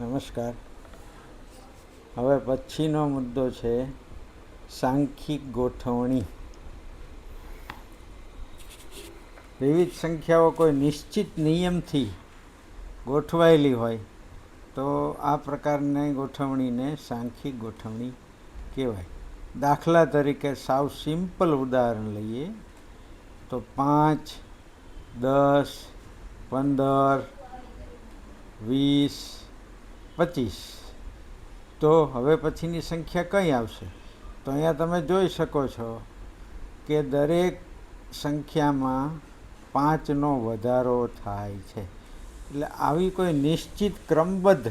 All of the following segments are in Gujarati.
નમસ્કાર. હવે પછીનો મુદ્દો છે સાંખ્યિક ગોઠવણી. વિવિધ સંખ્યાઓ કોઈ નિશ્ચિત નિયમથી ગોઠવાયેલી હોય તો આ પ્રકારની ગોઠવણીને સાંખ્યિક ગોઠવણી કહેવાય. દાખલા તરીકે સાવ સિમ્પલ ઉદાહરણ લઈએ તો 5, 10, 15, 20, 25. તો હવે પછીની સંખ્યા કઈ આવશે? તો અહીંયા તમે જોઈ શકો છો કે દરેક સંખ્યામાં 5નો વધારો થાય છે. એટલે આવી કોઈ નિશ્ચિત ક્રમબદ્ધ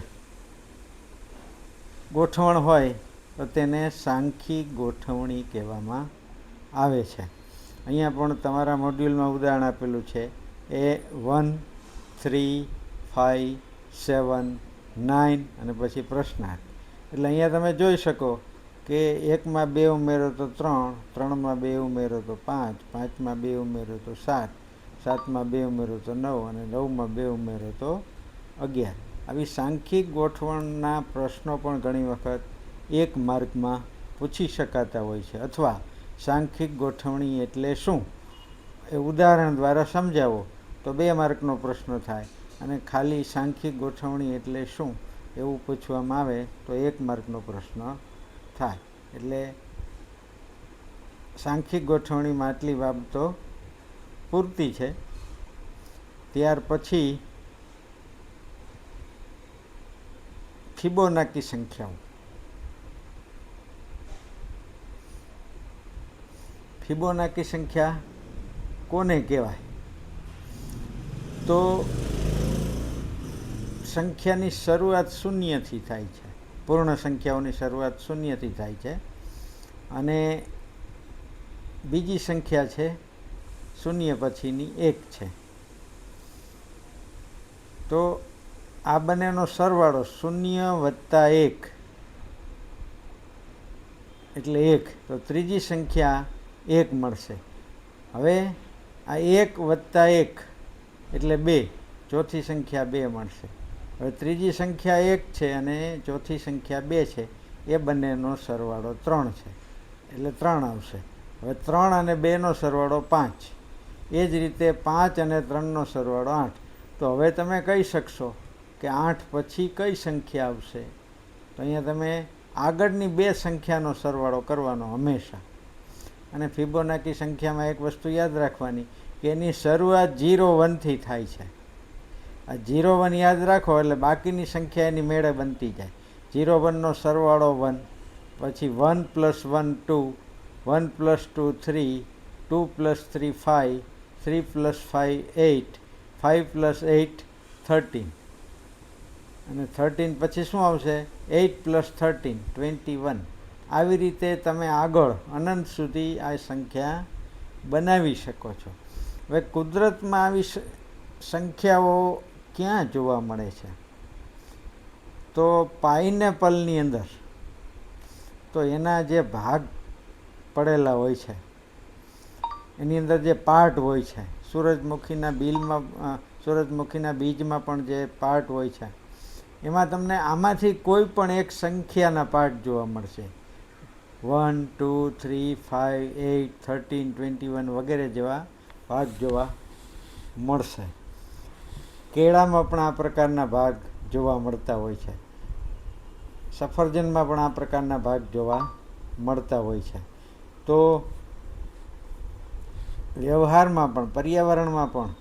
ગોઠવણ હોય તો તેને સાંખ્યિક ગોઠવણી કહેવામાં આવે છે. અહીંયા પણ તમારા મોડ્યુલમાં ઉદાહરણ આપેલું છે એ 1, 3, 5, 7, 9 અને પછી પ્રશ્નાર્થ. એટલે અહીંયા તમે જોઈ શકો કે 1માં 2 ઉમેરો તો 3, 3માં 2 ઉમેરો તો 5, 5માં 2 ઉમેરો તો 7, 7માં 2 ઉમેરો તો 9 અને 9માં 2 ઉમેરો તો 11. આવી સાંખ્યિક ગોઠવણના પ્રશ્નો પણ ઘણી વખત 1 માર્કમાં પૂછી શકાતા હોય છે. અથવા સાંખ્યિક ગોઠવણી એટલે શું એ ઉદાહરણ દ્વારા સમજાવો તો 2 માર્કનો પ્રશ્ન થાય, અને ખાલી સાંખ્યિક ગોઠવણી એટલે શું એવું પૂછવામાં આવે તો 1 માર્કનો પ્રશ્ન થાય. એટલે સાંખ્યિક ગોઠવણીમાં આટલી બાબતો પૂરતી છે. ત્યાર પછી ફિબોનાકી સંખ્યાઓ. ફિબોનાકી સંખ્યા કોને કહેવાય? તો સંખ્યાની શરૂઆત શૂન્યથી થાય છે. પૂર્ણ સંખ્યાઓની શરૂઆત શૂન્યથી થાય છે અને બીજી સંખ્યા છે શૂન્ય પછીની 1 છે. તો આ બંનેનો સરવાળો 0 + 1 એટલે 1. તો ત્રીજી સંખ્યા 1 મળશે. હવે આ 1 + 1 એટલે 2, ચોથી સંખ્યા 2 મળશે. હવે ત્રીજી સંખ્યા 1 છે અને ચોથી સંખ્યા 2 છે, એ બંનેનો સરવાળો 3 છે એટલે 3 આવશે. હવે 3 અને 2નો સરવાળો 5. એ જ રીતે 5 અને 3નો સરવાળો 8. તો હવે તમે કહી શકશો કે 8 પછી કઈ સંખ્યા આવશે? તો અહીંયા તમે આગળની 2 સંખ્યાનો સરવાળો કરવાનો હંમેશા. અને ફિબોનાકી સંખ્યામાં એક વસ્તુ યાદ રાખવાની કે એની શરૂઆત 0, 1થી થાય છે. આ 0, 1 યાદ રાખો એટલે બાકીની સંખ્યા એની મેળે બનતી જાય. 0, 1નો સરવાળો 1, પછી 1 + 1 2, 1 + 2 3, 2 + 3 5, 3 + 5 8, 5 + 8 13. અને 13 પછી શું આવશે? 8 + 13 21. આવી રીતે તમે આગળ અનંત સુધી આ સંખ્યા બનાવી શકો છો. હવે કુદરતમાં આવી સંખ્યાઓ ક્યાં જોવા મળે છે? તો પાઇનેપલની અંદર તો એના જે ભાગ પડેલા હોય છે એની અંદર જે પાર્ટ હોય છે, સૂરજમુખીના બીજમાં પણ જે પાર્ટ હોય છે એમાં તમને આમાંથી કોઈ પણ એક સંખ્યાના પાર્ટ જોવા મળશે. 1, 2, 3, 5, 8, 13, 21 વગેરે જેવા ભાગ જોવા મળશે. કેળામાં પણ આ પ્રકારના ભાગ જોવા મળતા હોય છે. સફરજનમાં પણ આ પ્રકારના ભાગ જોવા મળતા હોય છે. તો વ્યવહારમાં પણ, પર્યાવરણમાં પણ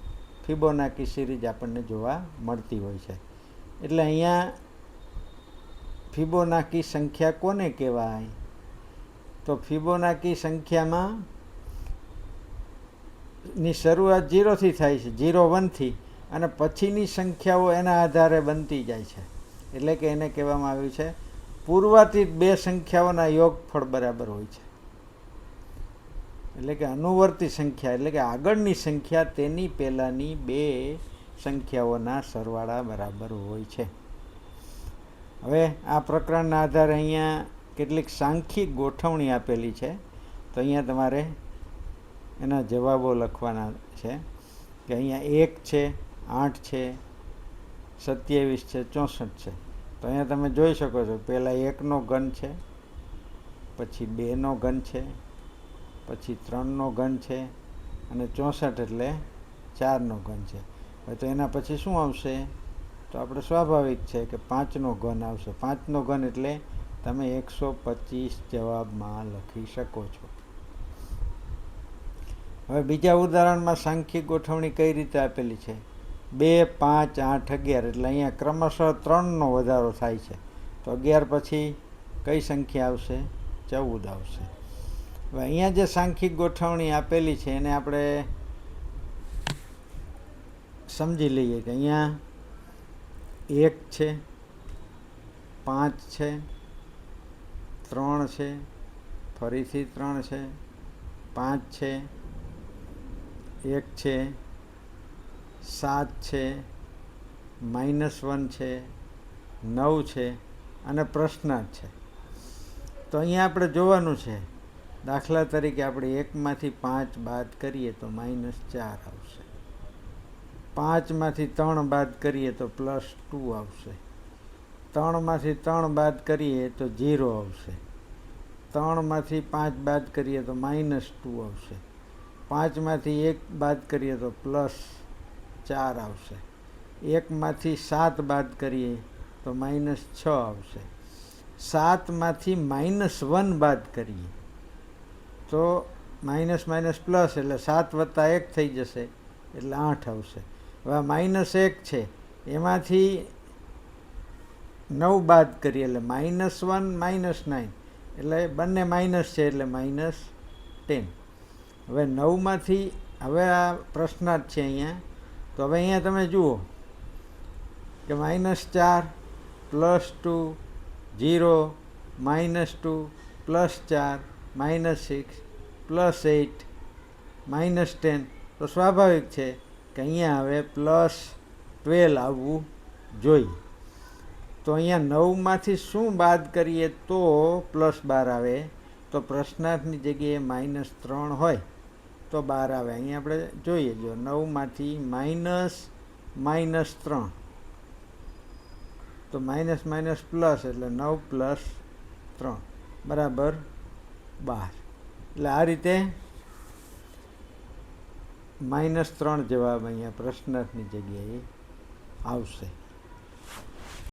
ફિબોનાકી સિરીઝ આપણને જોવા મળતી હોય છે. એટલે અહીંયા ફિબોનાકી સંખ્યા કોને કહેવાય? તો ફિબોનાકી સંખ્યામાં ની શરૂઆત 0થી થાય છે, 0, 1થી, અને પછીની સંખ્યાઓ એના આધારે બનતી જાય છે. એટલે કે એને કહેવામાં આવ્યું છે પૂર્વાતીત 2 સંખ્યાઓના યોગફળ બરાબર હોય છે. એટલે કે અનુવર્તી સંખ્યા એટલે કે આગળની સંખ્યા તેની પહેલાંની 2 સંખ્યાઓના સરવાળા બરાબર હોય છે. હવે આ પ્રકરણના આધારે અહીંયા કેટલીક સાંખ્યિક ગોઠવણી આપેલી છે. તો અહીંયા તમારે એના જવાબો લખવાના છે કે અહીંયા 1 છે, 8 છે, 27 છે, 64 છે. તો અહીંયા તમે જોઈ શકો છો, પહેલાં 1નો ઘન છે, પછી 2નો ઘન છે, પછી 3નો ઘન છે, અને 64 એટલે 4નો ઘન છે. હવે તો એના પછી શું આવશે? તો આપણે સ્વાભાવિક છે કે 5નો ઘન આવશે. 5નો ઘન એટલે તમે 125 જવાબમાં લખી શકો છો. હવે બીજા ઉદાહરણમાં સાંખ્યિક ગોઠવણી કઈ રીતે આપેલી છે? 2, 5, 8, 11 એટલે અહીંયા ક્રમશઃ 3નો વધારો થાય છે. તો 11 પછી કઈ સંખ્યા આવશે? 14 આવશે. હવે અહીંયા જે સાંખ્યિક ગોઠવણી આપેલી છે એને આપણે સમજી લઈએ કે અહીંયા 1 છે, 5 છે, 3 છે, ફરીથી 3 છે, 5 છે, 1 છે, 7 છે, -1 છે, 9 છે અને પ્રશ્નાર્થ છે. તો અહીંયા આપણે જોવાનું છે, દાખલા તરીકે આપણે 1માંથી 5 બાદ કરીએ તો -4 આવશે. 5માંથી 3 બાદ કરીએ તો +2 આવશે. 3માંથી 3 બાદ કરીએ તો 0 આવશે. 3માંથી 5 બાદ કરીએ તો -2 આવશે. 5માંથી 1 બાદ કરીએ તો +4 આવશે. 1માંથી 7 બાદ કરીએ તો -6 આવશે. 7માંથી -1 બાદ કરીએ તો માઇનસ પ્લસ એટલે 7 + 1 થઈ જશે એટલે 8 આવશે. હવે -1 છે એમાંથી 9 બાદ કરીએ એટલે -1 -9 એટલે બંને માઇનસ છે એટલે -10. હવે 9માંથી હવે આ પ્રશ્નાર્થ છે અહીંયા. તો હવે અહીંયા તમે જુઓ કે -4 +2 0 -2 +4 -6 +8 -10. તો સ્વાભાવિક છે કે અહીંયા હવે +12 આવવું જોઈએ. તો અહીંયા 9માંથી શું બાદ કરીએ તો +12 આવે? તો પ્રશ્નાર્થની જગ્યાએ -3 હોય તો 12 આવે. અહીંયા આપણે જોઈએ, જો 9માંથી -3 તો માઇનસ પ્લસ એટલે 9 + 3 બરાબર 12. એટલે આ રીતે -3 જવાબ અહીંયા પ્રશ્નાર્થની જગ્યાએ આવશે.